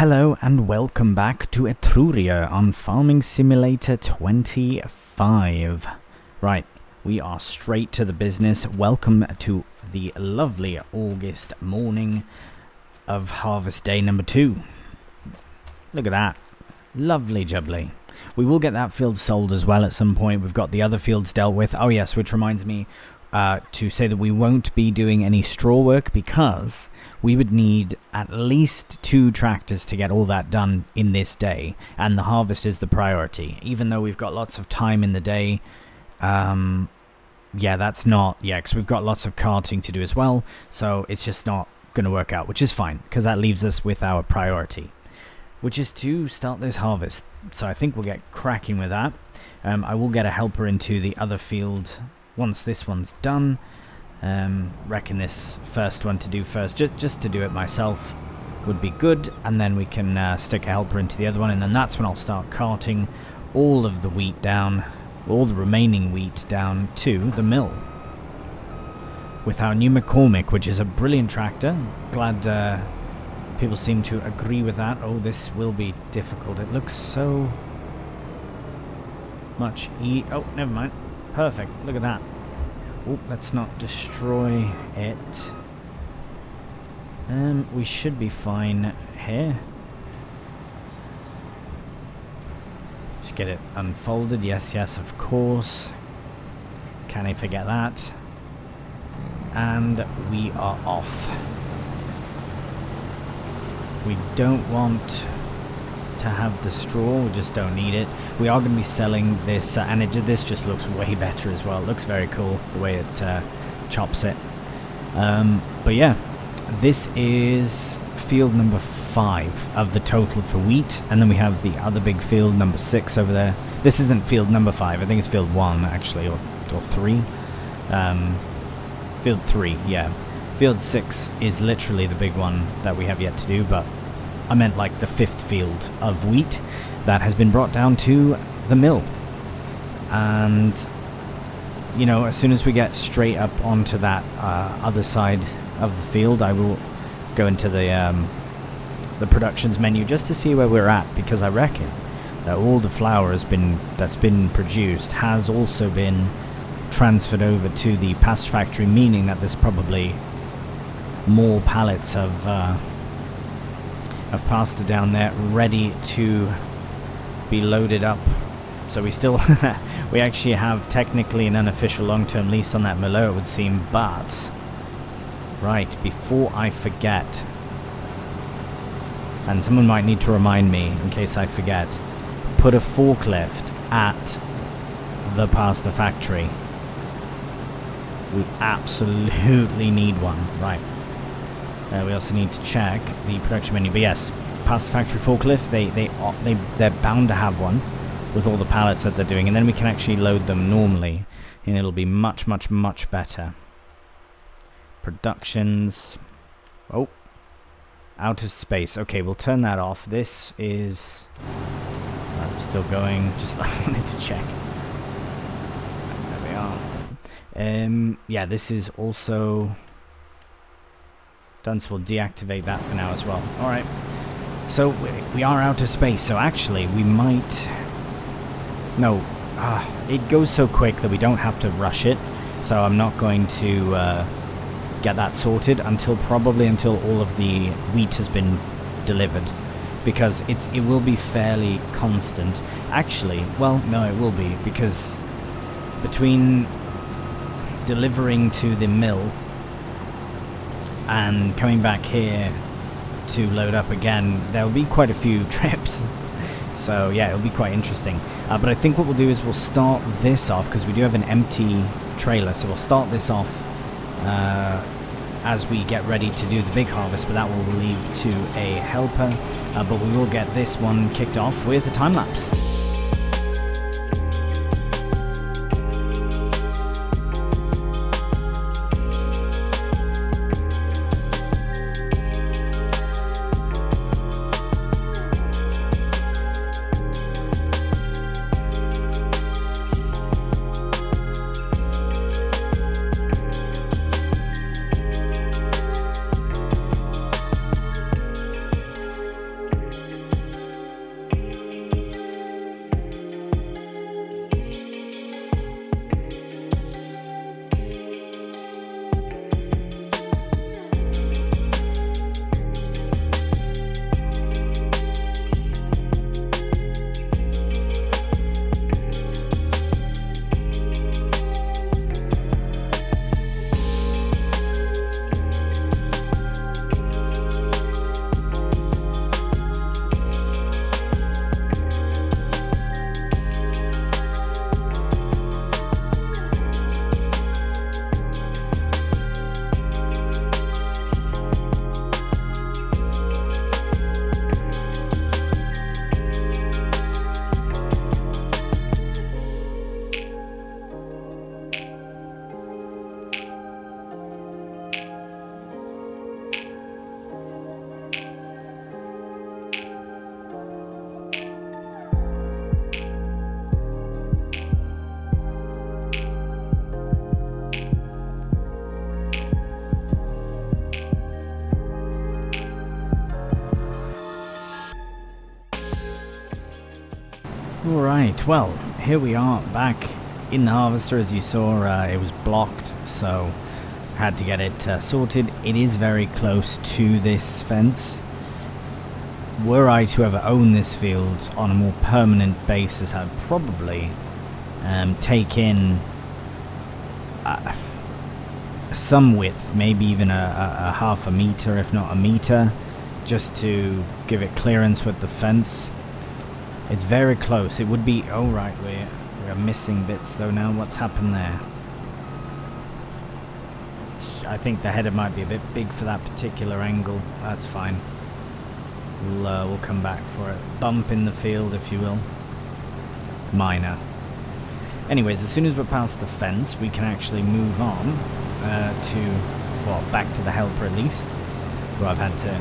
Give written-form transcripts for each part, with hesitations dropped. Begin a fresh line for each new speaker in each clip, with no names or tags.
Hello and welcome back to Etruria on Farming Simulator 25. Right, we are straight to the business. Welcome to the lovely August morning of harvest day number 2. Look at that. Lovely jubbly. We will get that field sold as well at some point. We've got the other fields dealt with. Oh yes, which reminds me to say that we won't be doing any straw work because we would need at least 2 tractors to get all that done in this day, and the harvest is the priority. Even though we've got lots of time in the day, because we've got lots of carting to do as well, so it's just not going to work out, which is fine, because that leaves us with our priority, which is to start this harvest. So I think we'll get cracking with that. I will get a helper into the other field once this one's done. Reckon this first one to do first, just to do it myself would be good, and then we can stick a helper into the other one, and then that's when I'll start carting all of the wheat down, all the remaining wheat down to the mill with our new McCormick, which is a brilliant tractor. Glad people seem to agree with that. Oh, this will be difficult. It looks so much oh, never mind. Perfect. Look at that. Oh, let's not destroy it. We should be fine here. Just get it unfolded. Yes, of course. Can I forget that? And we are off. We don't want to have the straw, we just don't need it. We are going to be selling this, and this just looks way better as well. It looks very cool the way it chops it. But yeah, this is field number 5 of the total for wheat, and then we have the other big field number 6 over there. This isn't field number 5, I think it's field 1 actually, or 3. Field 3, yeah. Field 6 is literally the big one that we have yet to do, but I meant like the 5th field of wheat that has been brought down to the mill. And, you know, as soon as we get straight up onto that other side of the field, I will go into the productions menu just to see where we're at, because I reckon that all the flour that's been produced has also been transferred over to the past factory, meaning that there's probably more pallets of pasta down there ready to be loaded up. So we still we actually have technically an unofficial long-term lease on that Merlot, it would seem. But right, before I forget, and someone might need to remind me in case I forget, put a forklift at the pasta factory. We absolutely need one. Right. We also need to check the production menu. But yes, pasta factory forklift, they're bound to have one with all the pallets that they're doing, and then we can actually load them normally, and it'll be much better. Productions. Oh, out of space. Okay, we'll turn that off. This is still going. Just I wanted to check. There we are. Yeah, this is also done, so we'll deactivate that for now as well. Alright, so we are out of space, so actually we might... No, it goes so quick that we don't have to rush it, so I'm not going to get that sorted probably until all of the wheat has been delivered, because it will be fairly constant. Actually, well, no, it will be, because between delivering to the mill and coming back here to load up again, there will be quite a few trips. So yeah, it'll be quite interesting. But I think what we'll do is we'll start this off, because we do have an empty trailer, so we'll start this off as we get ready to do the big harvest, but that will leave to a helper. But we will get this one kicked off with a time lapse. Alright, well, here we are back in the harvester. As you saw, it was blocked, so had to get it sorted. It is very close to this fence. Were I to ever own this field on a more permanent basis, I'd probably take in some width, maybe even a half a meter, if not a meter, just to give it clearance with the fence. It's very close. It would be... oh right, we're missing bits though now. What's happened there? I think the header might be a bit big for that particular angle. That's fine. We'll come back for it. Bump in the field, if you will. Minor. Anyways, as soon as we're past the fence, we can actually move on to... well, back to the helper at least, who I've had to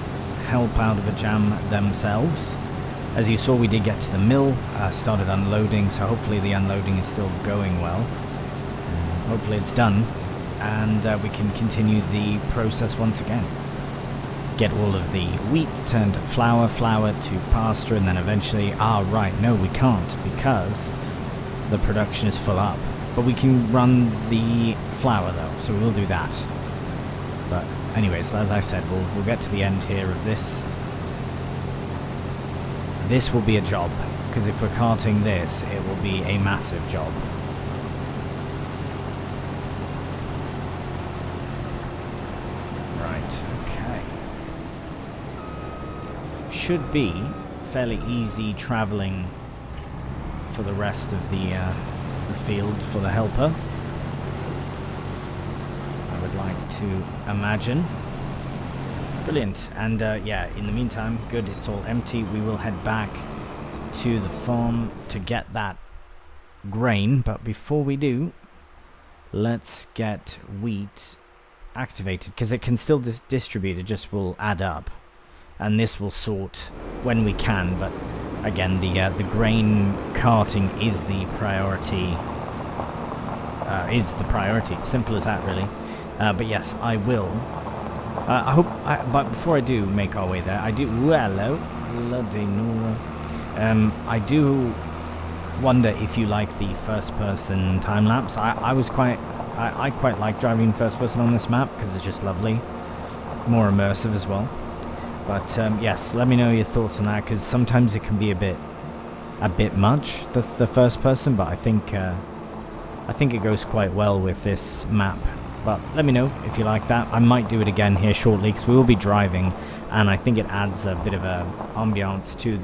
help out of a jam themselves. As you saw, we did get to the mill, started unloading, so hopefully the unloading is still going well. Hopefully it's done, and we can continue the process once again. Get all of the wheat turned to flour, flour to pasture, and then eventually... ah, right, no, we can't, because the production is full up. But we can run the flour, though, so we'll do that. But anyways, as I said, we'll get to the end here of this. This will be a job, because if we're carting this, it will be a massive job. Right, okay. Should be fairly easy traveling for the rest of the field for the helper, I would like to imagine. Brilliant. And yeah, in the meantime, good, it's all empty. We will head back to the farm to get that grain, but before we do, let's get wheat activated, because it can still distribute, it just will add up, and this will sort when we can. But again, the grain carting is the priority. Simple as that, really. But yes, I will. But before I do make our way there, I do... hello, bloody Nora. I do wonder if you like the first-person time-lapse. I quite like driving first-person on this map, because it's just lovely. More immersive as well. But yes, let me know your thoughts on that, because sometimes it can be a bit much, the first-person, but I think it goes quite well with this map. But let me know if you like that. I might do it again here shortly, because we will be driving, and I think it adds a bit of a ambiance to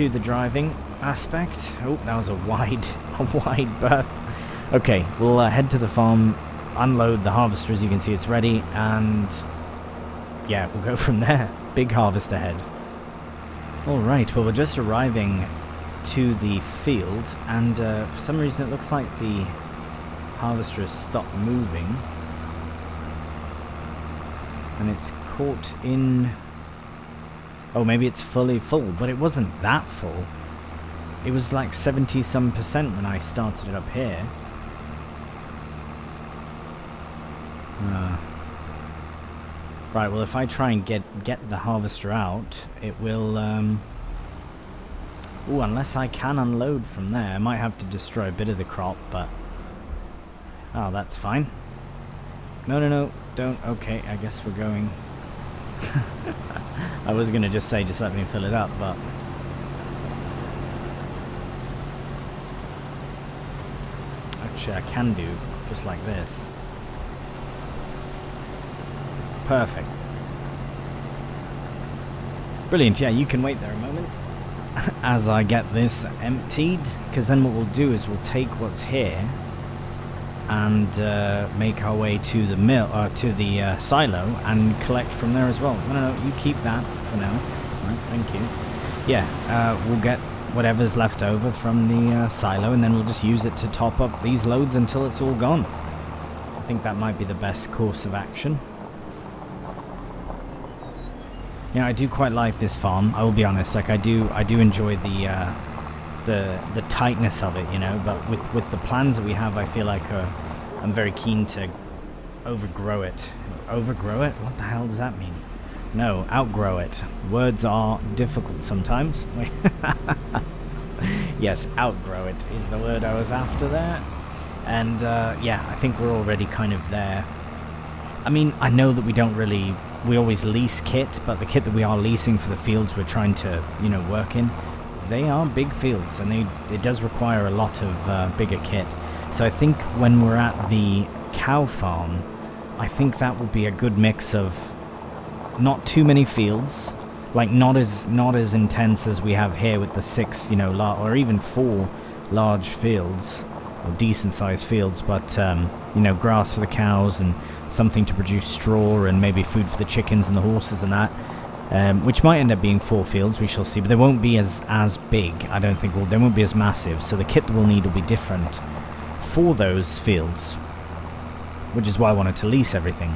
the driving aspect. Oh, that was a wide berth. Okay, we'll head to the farm, unload the harvester. As you can see, it's ready, and yeah, we'll go from there. Big harvest ahead. Alright, well, we're just arriving to the field, and for some reason it looks like the harvester has stopped moving, and it's caught in... oh, maybe it's fully full, but it wasn't that full. It was like 70-some% when I started it up here. Right, well, if I try and get the harvester out, it will... ooh, unless I can unload from there. I might have to destroy a bit of the crop, but... oh, that's fine. No, don't. Okay, I guess we're going. I was going to just say, just let me fill it up, but... actually, I can do just like this. Perfect. Brilliant, yeah, you can wait there a moment as I get this emptied, because then what we'll do is we'll take what's here and make our way to the mill, to the silo, and collect from there as well. No, you keep that for now. Right, thank you. Yeah, we'll get whatever's left over from the silo, and then we'll just use it to top up these loads until it's all gone. I think that might be the best course of action. Yeah, I do quite like this farm. I will be honest. Like, I do enjoy the tightness of it, you know. But with the plans that we have, I feel like I'm very keen to overgrow it. Overgrow it? What the hell does that mean? No, outgrow it. Words are difficult sometimes. Yes, outgrow it is the word I was after there. And yeah, I think we're already kind of there. I mean, I know that we always lease kit, but the kit that we are leasing for the fields we're trying to, work in, they are big fields, and it does require a lot of bigger kit. So I think when we're at the cow farm, I think that will be a good mix of not too many fields, like not as intense as we have here with the 6, or even 4 large fields, or decent sized fields, but grass for the cows and something to produce straw and maybe food for the chickens and the horses and that, which might end up being 4 fields, we shall see, but they won't be as big, I don't think. They won't be as massive, so the kit that we'll need will be different for those fields, which is why I wanted to lease everything.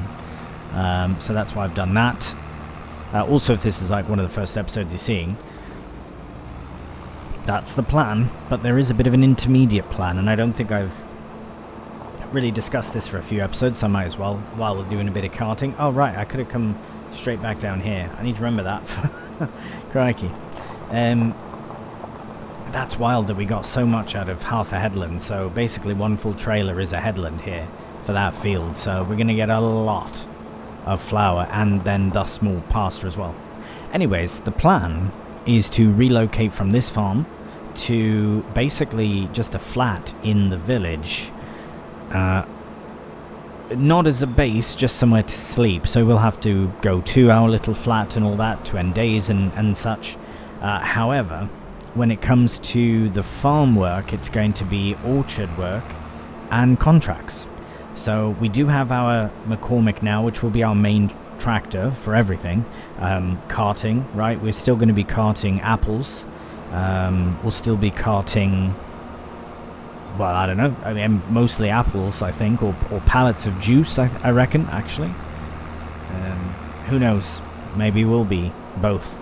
So that's why I've done that. Also, if this is like one of the first episodes you're seeing, that's the plan, but there is a bit of an intermediate plan, and I don't think I've really discussed this for a few episodes, so I might as well, while we're doing a bit of karting. Oh right, I could have come straight back down here. I need to remember that. Crikey. That's wild that we got so much out of half a headland, so basically one full trailer is a headland here for that field, so we're going to get a lot of flour and then thus more pasture as well. Anyways, the plan is to relocate from this farm to basically just a flat in the village, not as a base, just somewhere to sleep, so we'll have to go to our little flat and all that to end days and such. However, when it comes to the farm work, it's going to be orchard work and contracts. So we do have our McCormick now, which will be our main tractor for everything. Carting, right? We're still going to be carting apples. We'll still be carting, well, I don't know. I mean, mostly apples, I think, or pallets of juice, I reckon, actually. Who knows? Maybe we'll be both.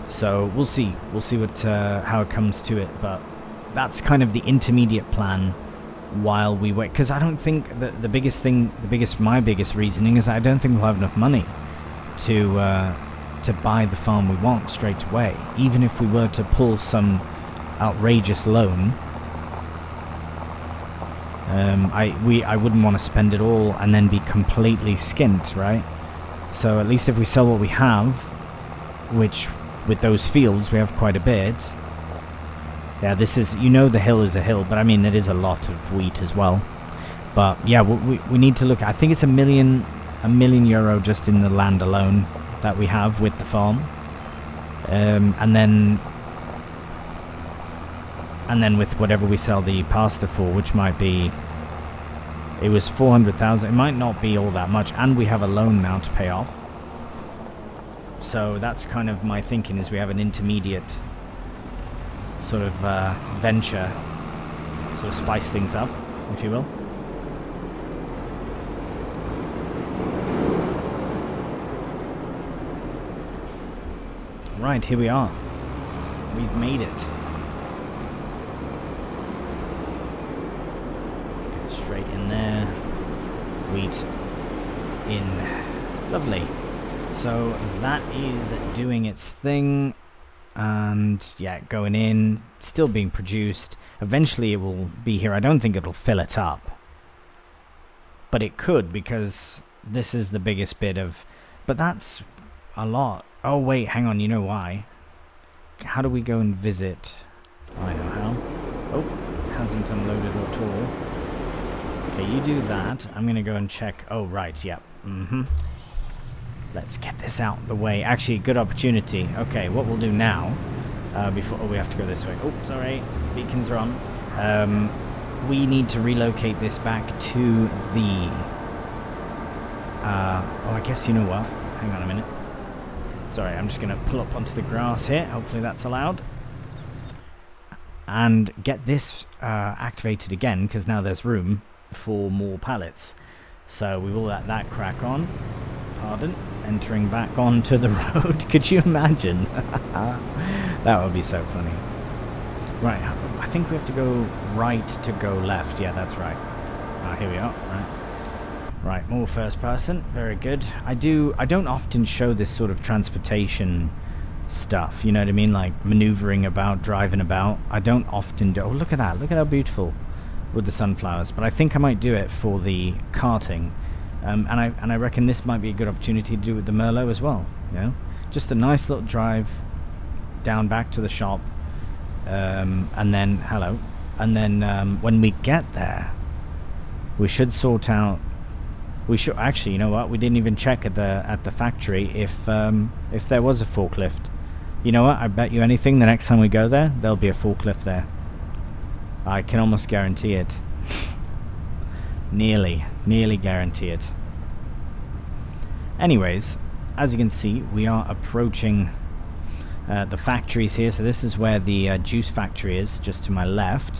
So we'll see. We'll see how it comes to it. But that's kind of the intermediate plan while we wait. Because I don't think that my biggest reasoning is I don't think we'll have enough money to buy the farm we want straight away. Even if we were to pull some outrageous loan, I wouldn't want to spend it all and then be completely skint, right? So at least if we sell what we have, which with those fields we have quite a bit. Yeah, this is, the hill is a hill, but I mean it is a lot of wheat as well. But yeah, we need to look. I think it's a million euro just in the land alone that we have with the farm, and then with whatever we sell the pasta for, which might be, it was 400,000. It might not be all that much, and we have a loan now to pay off. So that's kind of my thinking, is we have an intermediate sort of venture, sort of spice things up, if you will. Right, here we are. We've made it. Go straight in there. Wheat in. Lovely. So that is doing its thing. And yeah, going in, still being produced. Eventually it will be here. I don't think it'll fill it up, but it could, because this is the biggest bit of, but that's a lot. Oh wait, hang on, you know why? How do we go and visit? I know how. Oh, hasn't unloaded at all. Okay, you do that. I'm gonna go and check. Oh right, yep. Let's get this out of the way. Actually, good opportunity. Okay, what we'll do now, before... Oh, we have to go this way. Oh, sorry. Beacons are on. We need to relocate this back to the... oh, I guess you know what? Hang on a minute. Sorry, I'm just going to pull up onto the grass here. Hopefully that's allowed. And get this activated again, because now there's room for more pallets. So we will let that crack on. Pardon, entering back onto the road. Could you imagine? That would be so funny. Right, I think we have to go right to go left. Yeah, that's right. Here we are. Right, more first person. Very good. I don't often show this sort of transportation stuff, you know what I mean, like maneuvering about, driving about. I don't often do. Oh, look at that, look at how beautiful with the sunflowers. But I think I might do it for the karting, and I reckon this might be a good opportunity to do with the Merlot as well, you know, just a nice little drive down back to the shop, and then when we get there, we should sort out. We should actually, you know what? We didn't even check at the factory if there was a forklift. You know what? I bet you anything the next time we go there, there'll be a forklift there. I can almost guarantee it. nearly guarantee it. Anyways, as you can see, we are approaching the factories here. So this is where the juice factory is, just to my left,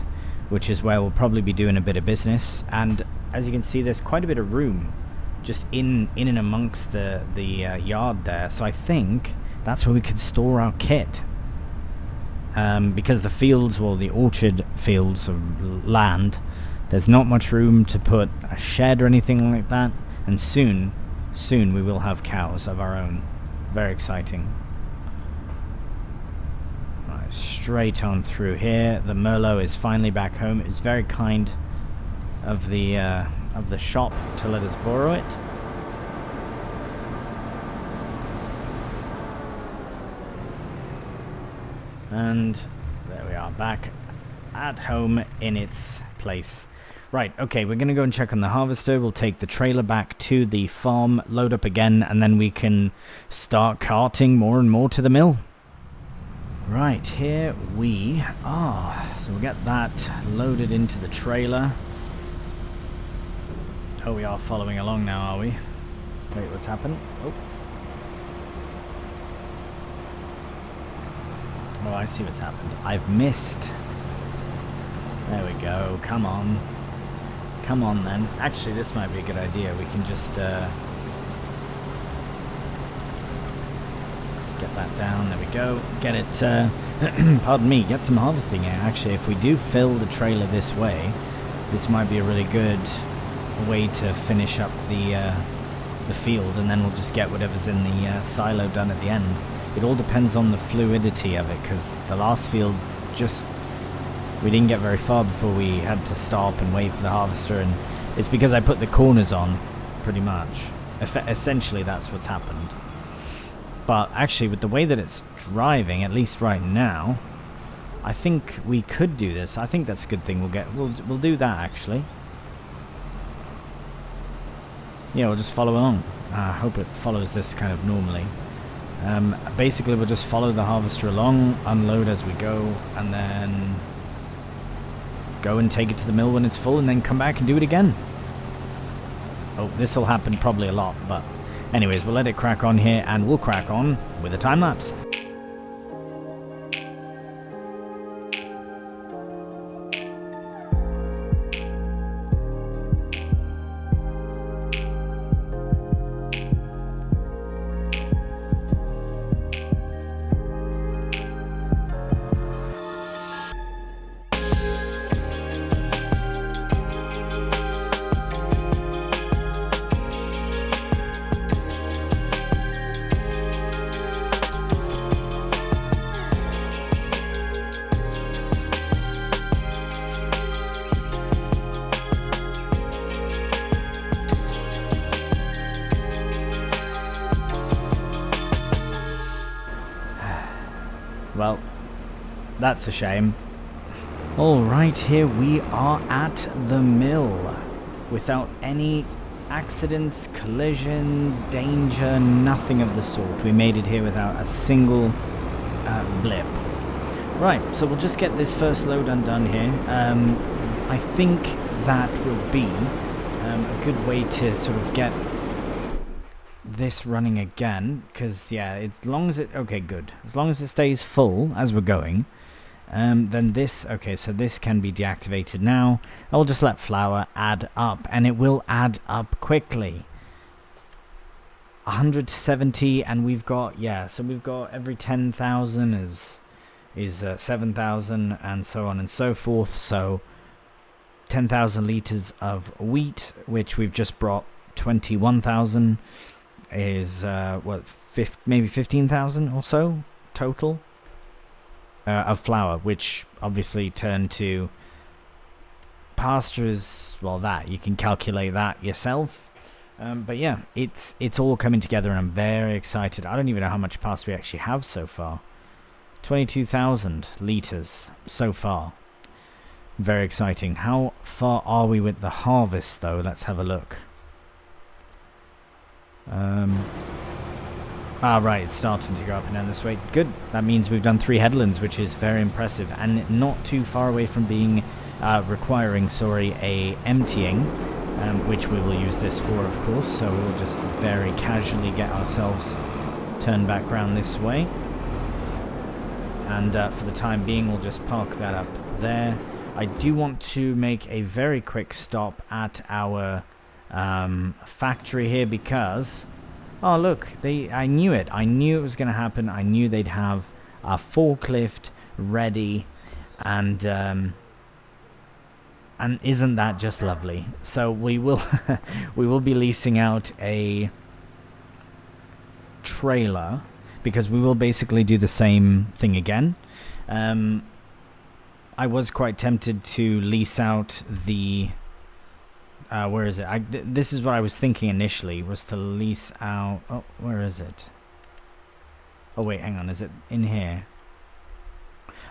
which is where we'll probably be doing a bit of business. And as you can see, there's quite a bit of room just in and amongst the yard there. So I think that's where we could store our kit. Because the fields, well, the orchard fields of land, there's not much room to put a shed or anything like that. And soon we will have cows of our own. Very exciting. Right, straight on through here. The Merlot is finally back home. It's very kind of the shop to let us borrow it. And there we are, back at home in its place. Right, okay, we're going to go and check on the harvester. We'll take the trailer back to the farm, load up again, and then we can start carting more and more to the mill. Right, here we are. So we'll get that loaded into the trailer. Oh, we are following along now, are we? Wait, what's happened? Oh, I see what's happened. I've missed. There we go. Come on. Come on, then. Actually, this might be a good idea. We can just get that down. There we go. Get it, pardon me, get some harvesting here. Actually, if we do fill the trailer this way, this might be a really good way to finish up the field, and then we'll just get whatever's in the silo done at the end. It all depends on the fluidity of it, because the last field we didn't get very far before we had to stop and wait for the harvester, and it's because I put the corners on, pretty much. Essentially, that's what's happened. But actually, with the way that it's driving, at least right now, I think we could do this. I think that's a good thing. We'll do that, actually. Yeah, we'll just follow along. I hope it follows this kind of normally. Basically, we'll just follow the harvester along, unload as we go, and then go and take it to the mill when it's full, and then come back and do it again. Oh, this will happen probably a lot, but anyways, we'll let it crack on here, and we'll crack on with a time lapse. Well, that's a shame. Alright, here we are at the mill. Without any accidents, collisions, danger, nothing of the sort. We made it here without a single blip. Right, so we'll just get this first load undone here. I think that will be a good way to sort of get this running again, because yeah, as long as it stays full as we're going, then this, okay, so this can be deactivated now. I'll just let flour add up, and it will add up quickly. 170, and we've got, yeah, so we've got every 10,000 is 7,000, and so on and so forth. So 10,000 liters of wheat, which we've just brought 21,000, is maybe 15,000 or so total of flour, which obviously turned to pasta is, well, that you can calculate that yourself. But yeah, it's all coming together, and I'm very excited. I don't even know how much pasta we actually have so far. 22,000 litres so far. Very exciting. How far are we with the harvest, though? Let's have a look. Right, it's starting to go up and down this way. Good. That means we've done 3 headlands, which is very impressive, and not too far away from being requiring, a emptying, which we will use this for, of course. So we'll just very casually get ourselves turned back round this way, and for the time being, we'll just park that up there. I do want to make a very quick stop at our factory here because, oh look, I knew it. I knew it was going to happen. I knew they'd have a forklift ready, and isn't that just lovely? So we will we will be leasing out a trailer because we will basically do the same thing again. I was quite tempted to lease out the where is it? This is what I was thinking initially, was to lease out, oh, where is it? Oh wait, hang on, is it in here?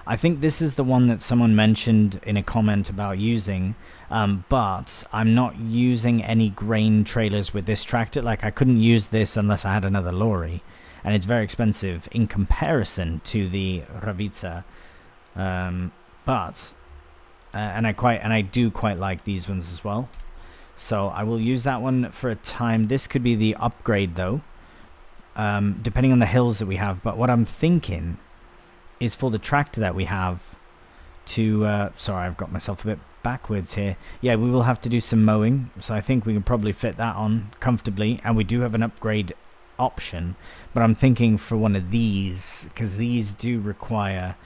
I think this is the one that someone mentioned in a comment about using, but I'm not using any grain trailers with this tractor. Like, I couldn't use this unless I had another lorry, and it's very expensive in comparison to the Ravica. But I do quite like these ones as well, so I will use that one for a time. This could be the upgrade though, depending on the hills that we have. But what I'm thinking is for the tractor that we have to sorry, I've got myself a bit backwards here. Yeah, we will have to do some mowing, so I think we can probably fit that on comfortably, and we do have an upgrade option. But I'm thinking for one of these, because these do require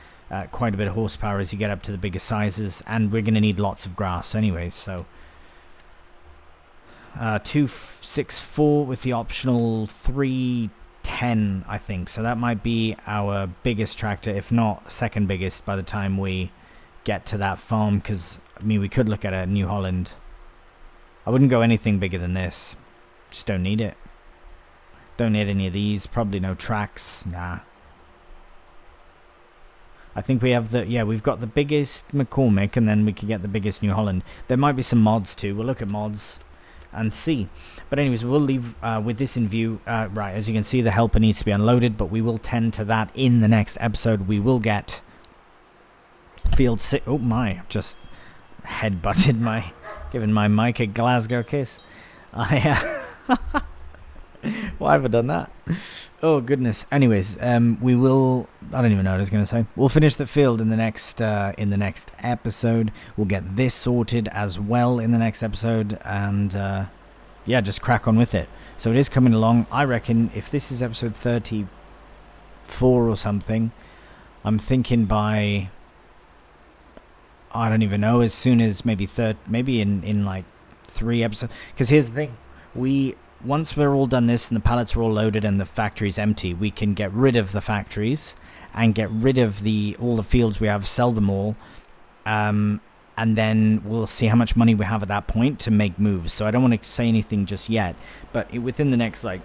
quite a bit of horsepower as you get up to the bigger sizes, and we're going to need lots of grass anyways. So 264 with the optional 310, I think. So that might be our biggest tractor, if not second biggest, by the time we get to that farm. Because I mean, we could look at a New Holland. I wouldn't go anything bigger than this. Just don't need it. Don't need any of these. Probably no tracks. Nah. I think we have we've got the biggest McCormick, and then we can get the biggest New Holland. There might be some mods too. We'll look at mods and see. But anyways, we'll leave with this in view. Right, as you can see, the helper needs to be unloaded, but we will tend to that in the next episode. We will get field 6. Oh my, I've just headbutted giving my mic a Glasgow kiss. Why have I done that? Oh goodness. Anyways, we will. I don't even know what I was going to say. We'll finish the field in the next episode. We'll get this sorted as well in the next episode, and yeah, just crack on with it. So it is coming along. I reckon if this is episode 34 or something, I'm thinking by, I don't even know, as soon as maybe in like 3 episodes. Because here's the thing, once we're all done this and the pallets are all loaded and the factory's empty, we can get rid of the factories and get rid of all the fields we have, sell them all, and then we'll see how much money we have at that point to make moves. So I don't want to say anything just yet, but within the next like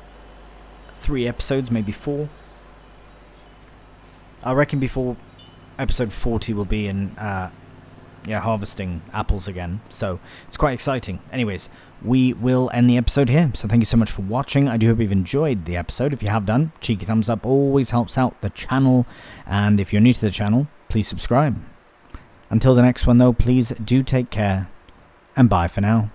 3 episodes, maybe 4, I reckon before episode 40 we'll be in harvesting apples again. So it's quite exciting. Anyways, we will end the episode here. So thank you so much for watching. I do hope you've enjoyed the episode. If you have done, cheeky thumbs up always helps out the channel. And if you're new to the channel, please subscribe. Until the next one though, please do take care, and bye for now.